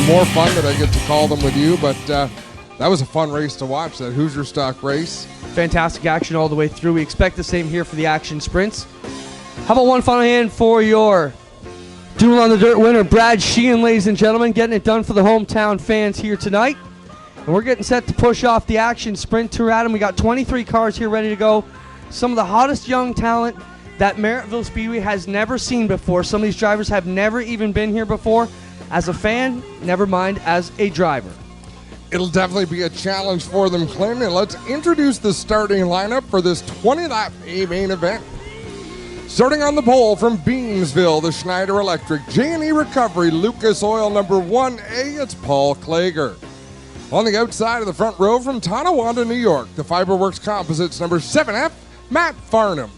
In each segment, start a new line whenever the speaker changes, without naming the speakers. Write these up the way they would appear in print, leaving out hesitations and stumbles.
even more fun that I get to call them with you, but that was a fun race to watch, that Hoosier Stock race.
Fantastic action all the way through. We expect the same here for the action sprints. How about one final hand for your Duel on the Dirt winner, Brad Sheehan, ladies and gentlemen, getting it done for the hometown fans here tonight. And we're getting set to push off the action sprint tour, Adam. We got 23 cars here ready to go. Some of the hottest young talent that Merrittville Speedway has never seen before. Some of these drivers have never even been here before. As a fan, never mind as a driver.
It'll definitely be a challenge for them, Clint, and let's introduce the starting lineup for this 20-lap A-main event. Starting on the pole from Beamsville, the Schneider Electric, J&E Recovery, Lucas Oil number 1A, it's Paul Klager. On the outside of the front row from Tonawanda, New York, the Fiberworks Composites number 7F, Matt Farnham.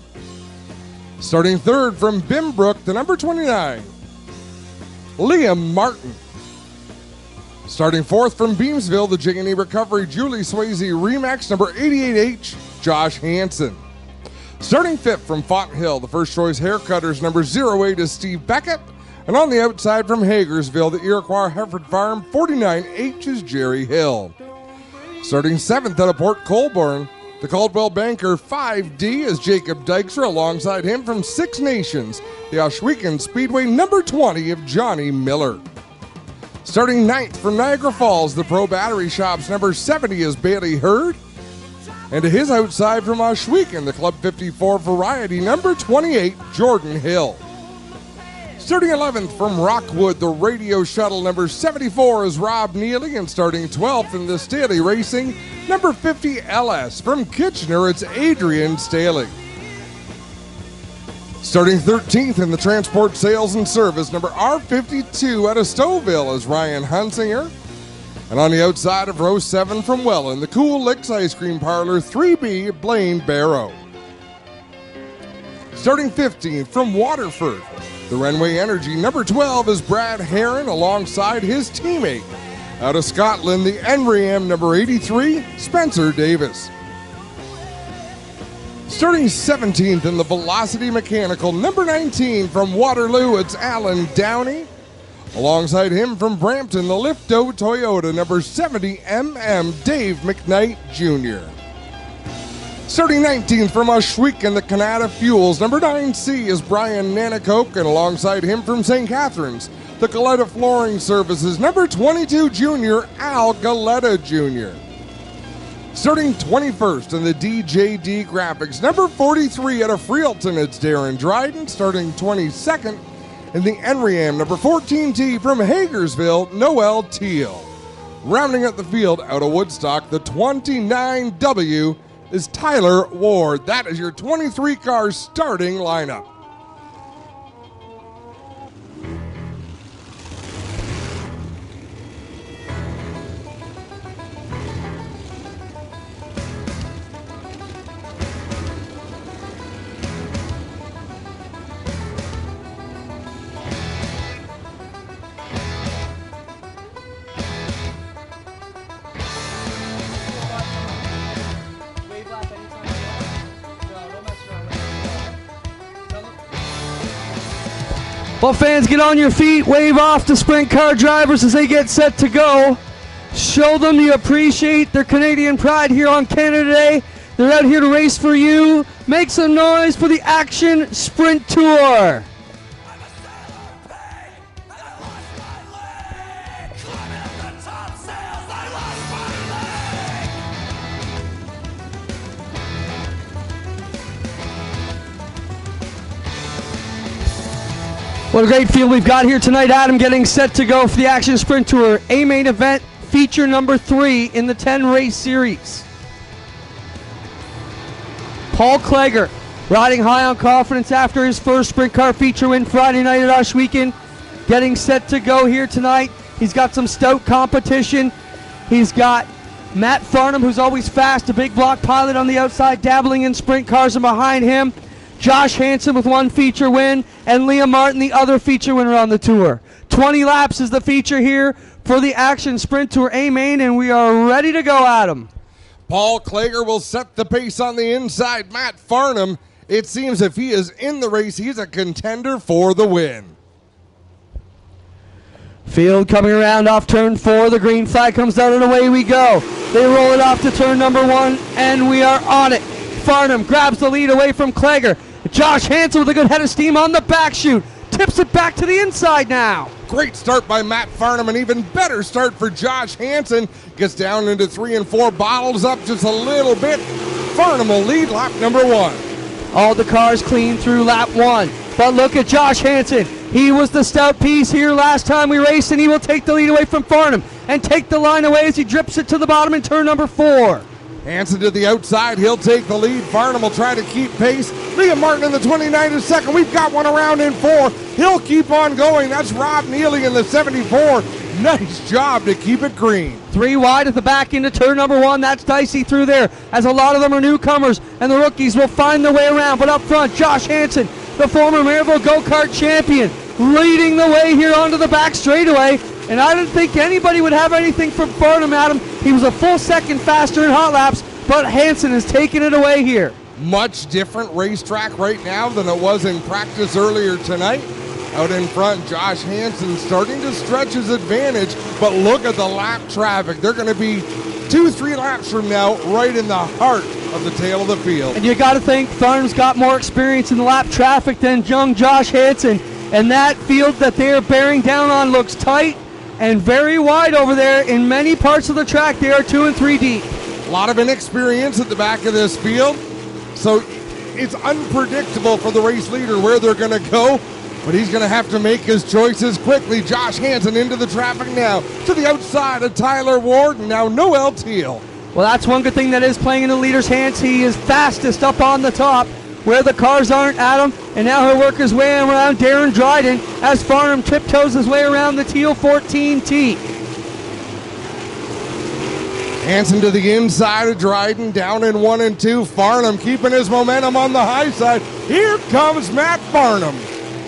Starting third from Bimbrook, the number 29, Liam Martin. Starting fourth from Beamsville, the J&E Recovery, Julie Swayze Remax number 88H, Josh Hansen. Starting fifth from Fountain Hill, the First Choice Haircutters number 08 is Steve Beckett. And on the outside from Hagersville, the Iroquois Hereford Farm 49H is Jerry Hill. Starting seventh out of Port Colborne, the Caldwell Banker 5D is Jacob Dykstra. Alongside him from Six Nations, the Ohsweken Speedway number 20 of Johnny Miller. Starting ninth from Niagara Falls, the Pro Battery Shops number 70 is Bailey Hurd. And to his outside from Ohsweken, the Club 54 Variety number 28, Jordan Hill. Starting 11th from Rockwood, the Radio Shuttle number 74 is Rob Neely. And starting 12th in the Staley Racing, number 50 LS. From Kitchener, it's Adrian Staley. Starting 13th in the Transport Sales and Service, number R52 out of Stouffville is Ryan Hunsinger. And on the outside of row 7 from Welland, the Cool Licks Ice Cream Parlor 3B, Blaine Barrow. Starting 15th from Waterford, the Renway Energy number 12 is Brad Heron alongside his teammate. Out of Scotland, the NRAM number 83, Spencer Davis. Starting 17th in the Velocity Mechanical number 19 from Waterloo, it's Alan Downey. Alongside him from Brampton, the Lifto Toyota number 70 Dave McKnight Jr. Starting 19th from Ohsweken, the Canada Fuels number 9C is Brian Nanakoke, and alongside him from St. Catharines, the Galetta Flooring Services number 22 Junior Al Galetta Jr. Starting 21st in the DJD Graphics number 43 out of Freelton, it's Darren Dryden. Starting 22nd in the NRAM number 14T from Hagersville, Noel Teal. Rounding out the field out of Woodstock, the 29W is Tyler Ward. That is your 23-car starting lineup.
Well, fans, get on your feet, wave off the sprint car drivers as they get set to go. Show them you appreciate their Canadian pride here on Canada Day. They're out here to race for you. Make some noise for the Action Sprint Tour. What a great field we've got here tonight, Adam, getting set to go for the Action Sprint Tour, A-main event, feature number 3 in the 10-race series. Paul Klager riding high on confidence after his first sprint car feature win Friday night at Ohsweken, getting set to go here tonight. He's got some stout competition. He's got Matt Farnham, who's always fast, a big block pilot on the outside, dabbling in sprint cars, and behind him, Josh Hansen with one feature win, and Liam Martin, the other feature winner on the tour. 20 laps is the feature here for the Action Sprint Tour A-main, and we are ready to go, Adam.
Paul Klager will set the pace on the inside. Matt Farnham, it seems if he is in the race, he's a contender for the win.
Field coming around off turn 4. The green flag comes down and away we go. They roll it off to turn number 1, and we are on it. Farnham grabs the lead away from Clegger. Josh Hansen with a good head of steam on the back chute. Tips it back to the inside now.
Great start by Matt Farnham, an even better start for Josh Hansen. Gets down into 3 and 4, bottles up just a little bit. Farnham will lead lap number 1.
All the cars clean through lap 1. But look at Josh Hansen. He was the stout piece here last time we raced, and he will take the lead away from Farnham and take the line away as he drips it to the bottom in turn number 4.
Hansen to the outside, he'll take the lead. Farnham will try to keep pace. Liam Martin in the 29 is second. We've got one around in 4. He'll keep on going. That's Rob Neely in the 74. Nice job to keep it green.
3 wide at the back into turn number 1. That's dicey through there, as a lot of them are newcomers, and the rookies will find their way around. But up front, Josh Hansen, the former Merrittville go-kart champion, leading the way here onto the back straightaway. And I didn't think anybody would have anything from Farnham, Adam. He was a full second faster in hot laps, but Hansen is taking it away here.
Much different racetrack right now than it was in practice earlier tonight. Out in front, Josh Hansen starting to stretch his advantage, but look at the lap traffic. They're going to be 2-3 laps from now right in the heart of the tail of the field.
And you got to think Farnham's got more experience in the lap traffic than young Josh Hansen. And that field that they are bearing down on looks tight and very wide over there. In many parts of the track, they are 2 and 3 deep.
A lot of inexperience at the back of this field, so it's unpredictable for the race leader where they're going to go, but he's going to have to make his choices quickly. Josh Hansen into the traffic now, to the outside of Tyler Ward, and now Noel Teal.
Well, that's one good thing that is playing in the leader's hands. He is fastest up on the top where the cars aren't at him, and now he'll work his way around Darren Dryden as Farnham tiptoes his way around the Teal 14T.
Hansen to the inside of Dryden, down in 1 and 2. Farnham keeping his momentum on the high side. Here comes Matt Farnham.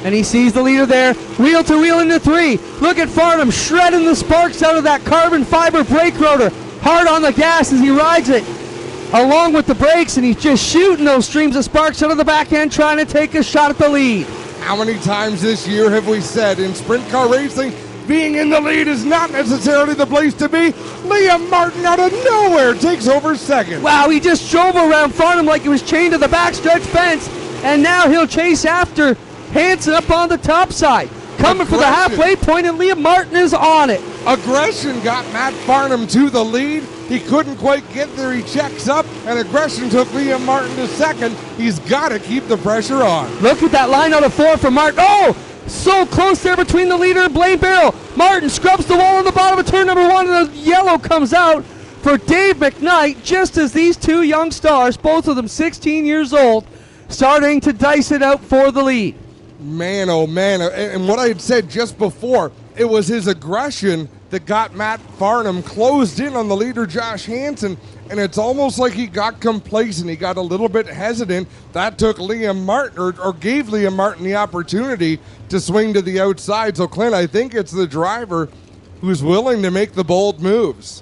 And he sees the leader there, wheel to wheel into 3. Look at Farnham shredding the sparks out of that carbon fiber brake rotor. Hard on the gas as he rides it along with the brakes, and he's just shooting those streams of sparks out of the back end, trying to take a shot at the lead.
How many times this year have we said in sprint car racing, being in the lead is not necessarily the place to be? Liam Martin out of nowhere takes over second.
Wow, he just drove around Farnham like he was chained to the backstretch fence, and now he'll chase after Hansen up on the top side. Coming for the halfway point, and Liam Martin is on it.
Aggression got Matt Farnham to the lead. He couldn't quite get there. He checks up, and aggression took Liam Martin to second. He's got to keep the pressure on.
Look at that line out of 4 for Martin. Oh, so close there between the leader and Blaine Barrow. Martin scrubs the wall on the bottom of turn number 1, and the yellow comes out for Dave McKnight, just as these two young stars, both of them 16 years old, starting to dice it out for the lead.
Man, oh man, and what I had said just before, it was his aggression that got Matt Farnham closed in on the leader, Josh Hansen, and it's almost like he got complacent. He got a little bit hesitant. That took Liam Martin, or gave Liam Martin the opportunity to swing to the outside. So, Clint, I think it's the driver who's willing to make the bold moves.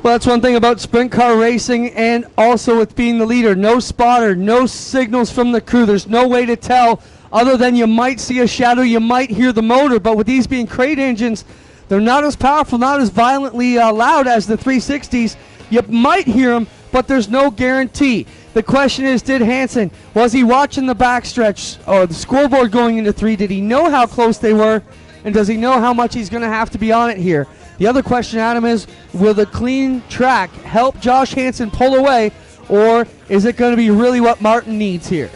Well, that's one thing about sprint car racing, and also with being the leader. No spotter, no signals from the crew. There's no way to tell other than you might see a shadow, you might hear the motor. But with these being crate engines, they're not as powerful, not as violently loud as the 360s. You might hear them, but there's no guarantee. The question is, did Hansen, was he watching the backstretch or the scoreboard going into 3? Did he know how close they were? And does he know how much he's going to have to be on it here? The other question, Adam, is will the clean track help Josh Hansen pull away, or is it going to be really what Martin needs here?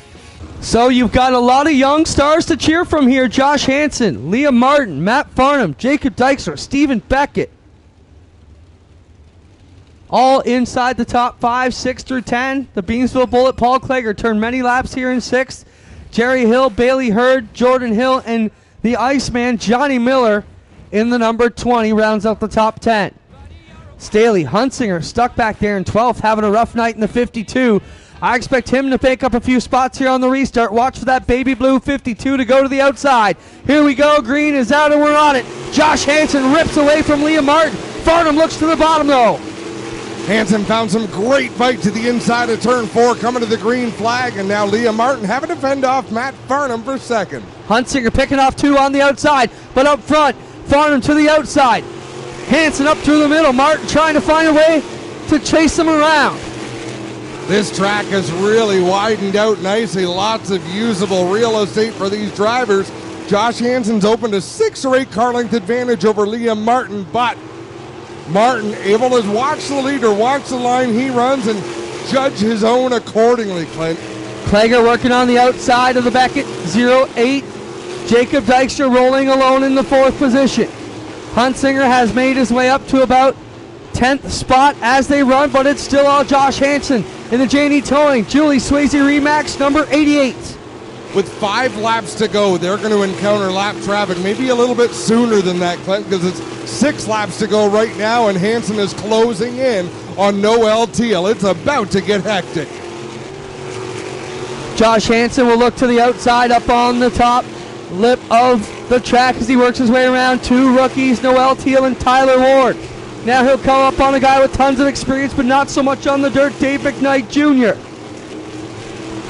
So you've got a lot of young stars to cheer from here. Josh Hansen, Liam Martin, Matt Farnham, Jacob Dykstra, Stephen Beckett. All inside the top 5, 6 through 10. The Beamsville Bullet, Paul Clegger, turned many laps here in 6th. Jerry Hill, Bailey Hurd, Jordan Hill, and the Iceman, Johnny Miller, in the number 20, rounds out the top 10. Staley, Hunsinger, stuck back there in 12th, having a rough night in the 52. I expect him to pick up a few spots here on the restart. Watch for that baby blue 52 to go to the outside. Here we go. Green is out and we're on it. Josh Hansen rips away from Liam Martin. Farnham looks to the bottom though.
Hansen found some great fight to the inside of turn 4, coming to the green flag, and now Liam Martin having to fend off Matt Farnham for second.
Hunsinger picking off 2 on the outside, but up front, Farnham to the outside. Hansen up through the middle. Martin trying to find a way to chase him around.
This track has really widened out nicely. Lots of usable real estate for these drivers. Josh Hansen's opened a 6 or 8 car length advantage over Liam Martin, but Martin able to watch the leader, watch the line he runs, and judge his own accordingly, Clint.
Klager working on the outside of the Beckett 08. Jacob Dykstra rolling alone in the 4th position. Hunsinger has made his way up to about 10th spot as they run, but it's still all Josh Hansen in the J&E Towing. Julie Swayze Remax number 88.
With 5 laps to go, they're going to encounter lap traffic, maybe a little bit sooner than that, Clint, because it's 6 laps to go right now, and Hansen is closing in on Noel Teal. It's about to get hectic.
Josh Hansen will look to the outside up on the top lip of the track as he works his way around 2 rookies, Noel Teal and Tyler Ward. Now he'll come up on a guy with tons of experience, but not so much on the dirt, Dave McKnight Jr.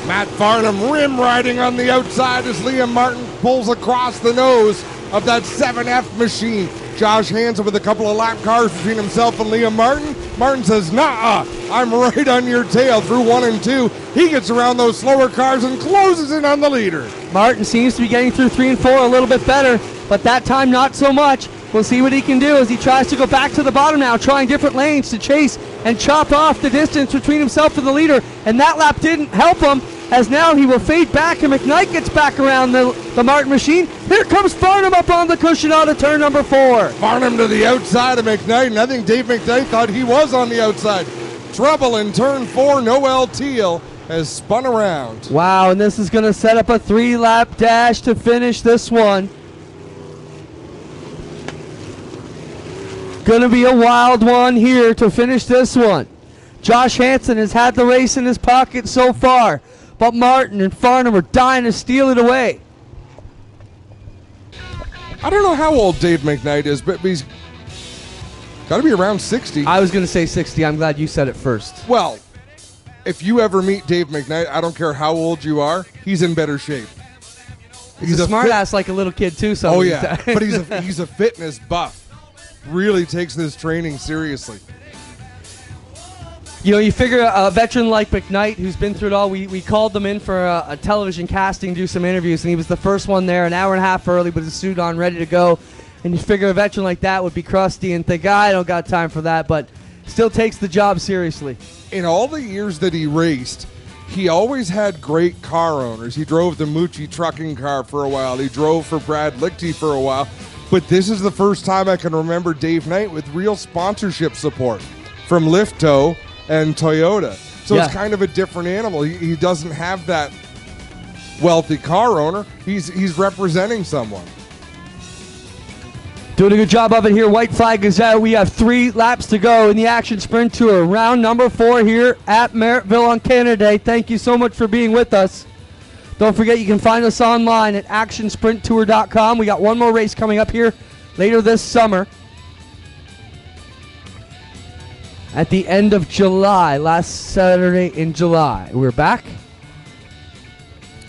Matt Farnham rim riding on the outside as Liam Martin pulls across the nose of that 7F machine. Josh Hansen with a couple of lap cars between himself and Liam Martin. Martin says, nah, I'm right on your tail through 1 and 2. He gets around those slower cars and closes in on the leader.
Martin seems to be getting through 3 and 4 a little bit better, but that time not so much. We'll see what he can do as he tries to go back to the bottom now, trying different lanes to chase and chop off the distance between himself and the leader. And that lap didn't help him, as now he will fade back and McKnight gets back around the Martin machine. Here comes Farnham up on the cushion out of turn number 4.
Farnham to the outside of McKnight, and I think Dave McKnight thought he was on the outside. Trouble in turn 4. Noel Teal has spun around.
Wow, and this is going to set up a 3-lap dash to finish this one. Going to be a wild one here to finish this one. Josh Hansen has had the race in his pocket so far, but Martin and Farnham are dying to steal it away.
I don't know how old Dave McKnight is, but he's got to be around 60.
I was going to say 60. I'm glad you said it first.
Well, if you ever meet Dave McKnight, I don't care how old you are, he's in better shape.
He's a smart ass like a little kid too.
Oh yeah, but he's a fitness buff. Really takes this training seriously.
You know, you figure a veteran like McKnight, who's been through it all, we called them in for a television casting, do some interviews, and he was the first one there, an hour and a half early with his suit on, ready to go. And you figure a veteran like that would be crusty and think, I don't got time for that, but still takes the job seriously.
In all the years that he raced, he always had great car owners. He drove the Mucci trucking car for a while. He drove for Brad Lichty for a while. But this is the first time I can remember Dave Knight with real sponsorship support from Lifto and Toyota. So It's kind of a different animal. He doesn't have that wealthy car owner. He's representing someone.
Doing a good job of it here. White flag is out. We have 3 laps to go in the Action Sprint Tour. Round number 4 here at Merrittville on Canada Day. Thank you so much for being with us. Don't forget, you can find us online at actionsprinttour.com. We got one more race coming up here later this summer. At the end of July, last Saturday in July. We're back.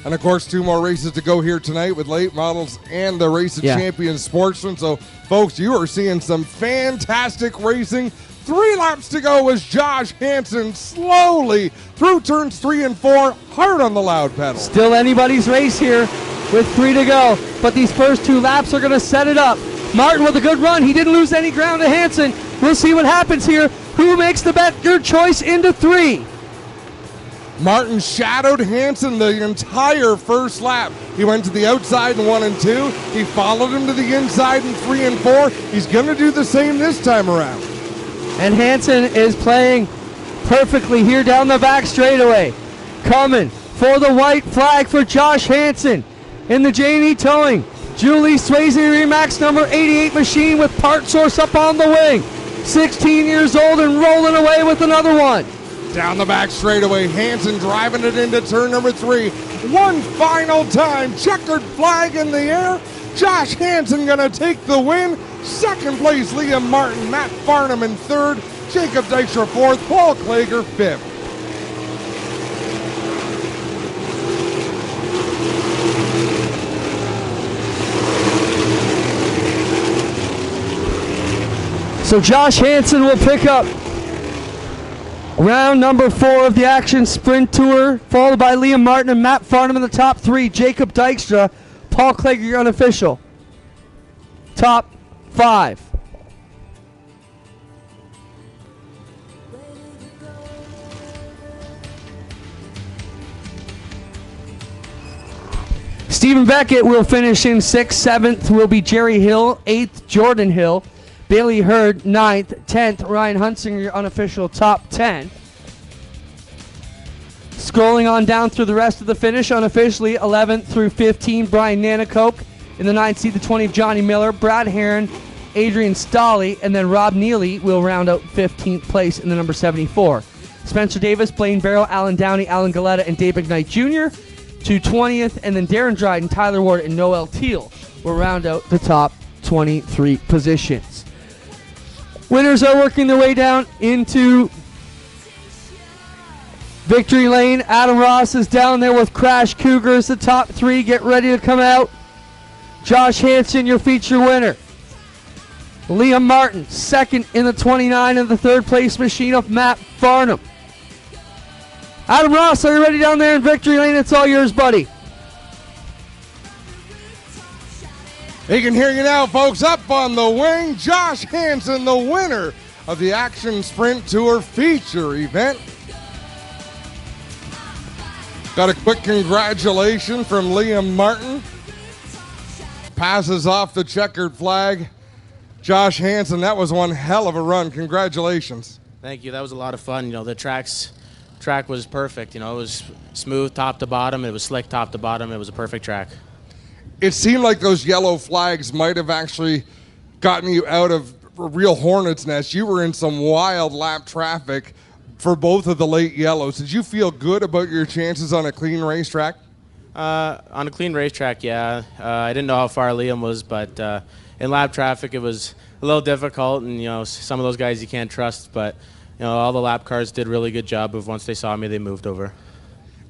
And, of course, 2 more races to go here tonight with late models and the Race of Champions Sportsman. So, folks, you are seeing some fantastic racing. 3 laps to go as Josh Hansen slowly through turns 3 and 4, hard on the loud pedal.
Still anybody's race here with 3 to go, but these first 2 laps are going to set it up. Martin with a good run. He didn't lose any ground to Hansen. We'll see what happens here. Who makes the bet? Your choice into 3.
Martin shadowed Hansen the entire first lap. He went to the outside in 1 and 2. He followed him to the inside in 3 and 4. He's going to do the same this time around.
And Hansen is playing perfectly here down the back straightaway. Coming for the white flag for Josh Hansen in the J&E Towing. Julie Swayze Remax number 88 machine with part source up on the wing. 16 years old and rolling away with another one.
Down the back straightaway, Hansen driving it into turn number 3. One final time, checkered flag in the air. Josh Hansen gonna take the win. Second place, Liam Martin, Matt Farnham in 3rd, Jacob Dykstra 4th, Paul Klager 5th.
So Josh Hansen will pick up round number 4 of the Action Sprint Tour, followed by Liam Martin and Matt Farnham in the top 3. Jacob Dykstra, Paul Klager, your unofficial. Top 5. Stephen Beckett will finish in 6th. 7th will be Jerry Hill. 8th, Jordan Hill. Bailey Hurd, 9th. 10th, Ryan Hunsinger, your unofficial top 10. Scrolling on down through the rest of the finish, unofficially 11th through 15, Brian Nanakoke. In the 9th seed, the 20 of Johnny Miller, Brad Heron, Adrian Stolley, and then Rob Neely will round out 15th place in the number 74. Spencer Davis, Blaine Barrow, Alan Downey, Alan Galetta, and Dave McKnight Jr. to 20th, and then Darren Dryden, Tyler Ward, and Noel Teal will round out the top 23 positions. Winners are working their way down into victory lane. Adam Ross is down there with Crash Cougars. The top 3 get ready to come out. Josh Hansen, your feature winner. Liam Martin, 2nd in the 29 of the 3rd place machine of Matt Farnham. Adam Ross, are you ready down there in victory lane? It's all yours, buddy.
He can hear you now, folks. Up on the wing, Josh Hansen, the winner of the Action Sprint Tour feature event. Got a quick congratulation from Liam Martin. Passes off the checkered flag. Josh Hansen, that was one hell of a run. Congratulations.
Thank you. That was a lot of fun. You know, the track was perfect. You know, it was smooth top to bottom. It was slick top to bottom. It was a perfect track.
It seemed like those yellow flags might have actually gotten you out of a real hornet's nest. You were in some wild lap traffic for both of the late yellows. Did you feel good about your chances on a clean racetrack?
On a clean racetrack, yeah. I didn't know how far Liam was, but in lap traffic it was a little difficult, and you know, some of those guys you can't trust, but you know, all the lap cars did a really good job of once they saw me, they moved over.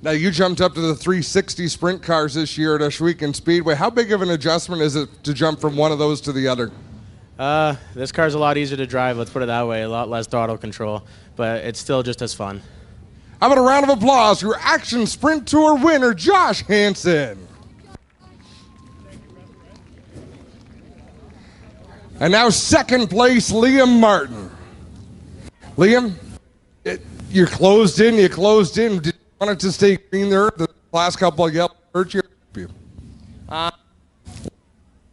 Now, you jumped up to the 360 sprint cars this year at Ohsweken Speedway. How big of an adjustment is it to jump from one of those to the other?
This car's a lot easier to drive, let's put it that way, a lot less throttle control, but it's still just as fun.
How about a round of applause for Action Sprint Tour winner, Josh Hansen. And now 2nd place, Liam Martin. Liam, you closed in. Did you want it to stay green there? The last couple of yellow hurt you?
Kind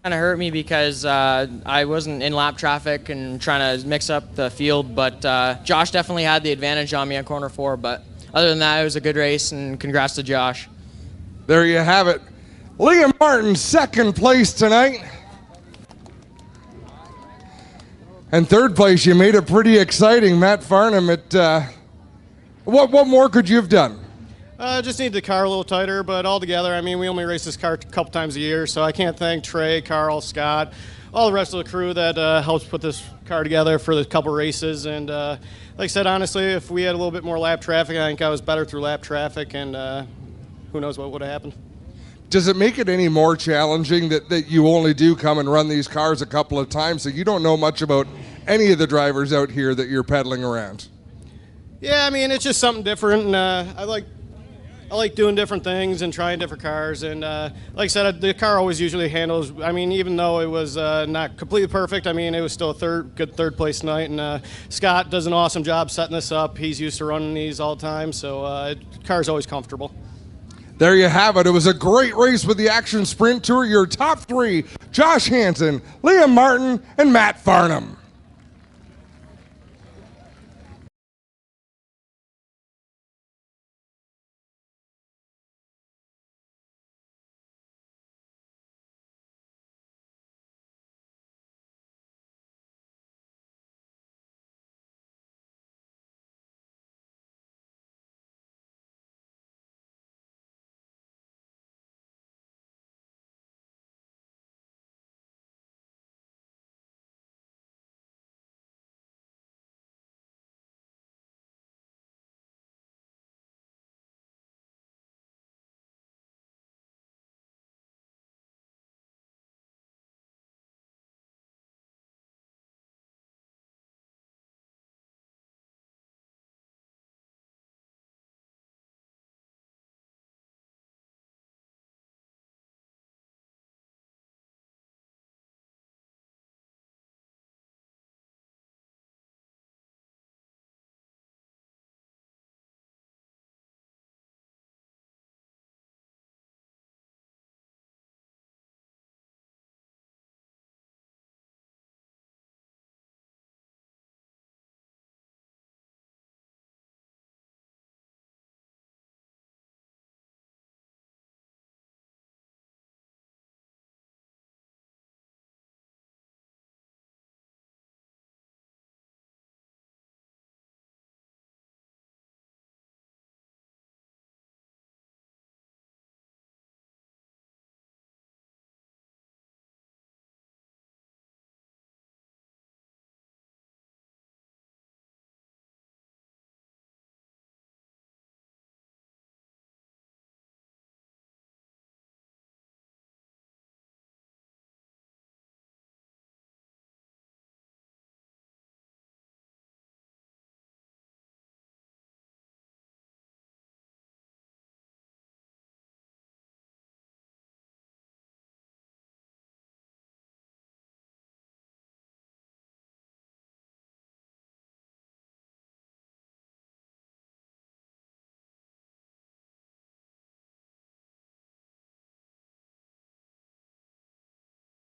of hurt me because I wasn't in lap traffic and trying to mix up the field, but Josh definitely had the advantage on me on corner 4, but other than that, it was a good race, and congrats to Josh.
There you have it. Liam Martin, 2nd place tonight. And 3rd place, you made it pretty exciting. Matt Farnham, what more could you have done?
Just need the car a little tighter, but altogether, I mean, we only race this car a couple times a year, so I can't thank Trey, Carl, Scott, all the rest of the crew that helps put this car together for the couple races. And like I said, honestly, if we had a little bit more lap traffic, I think I was better through lap traffic, and who knows what would have happened.
Does it make it any more challenging that you only do come and run these cars a couple of times, so you don't know much about any of the drivers out here that you're pedaling around?
Yeah, I mean, it's just something different, and I like doing different things and trying different cars. And like I said, the car always usually handles, I mean, even though it was not completely perfect, I mean, it was still a good third place night. And Scott does an awesome job setting this up. He's used to running these all the time, so the car's always comfortable.
There you have it. It was a great race with the Action Sprint Tour. Your top 3, Josh Hansen, Liam Martin, and Matt Farnham.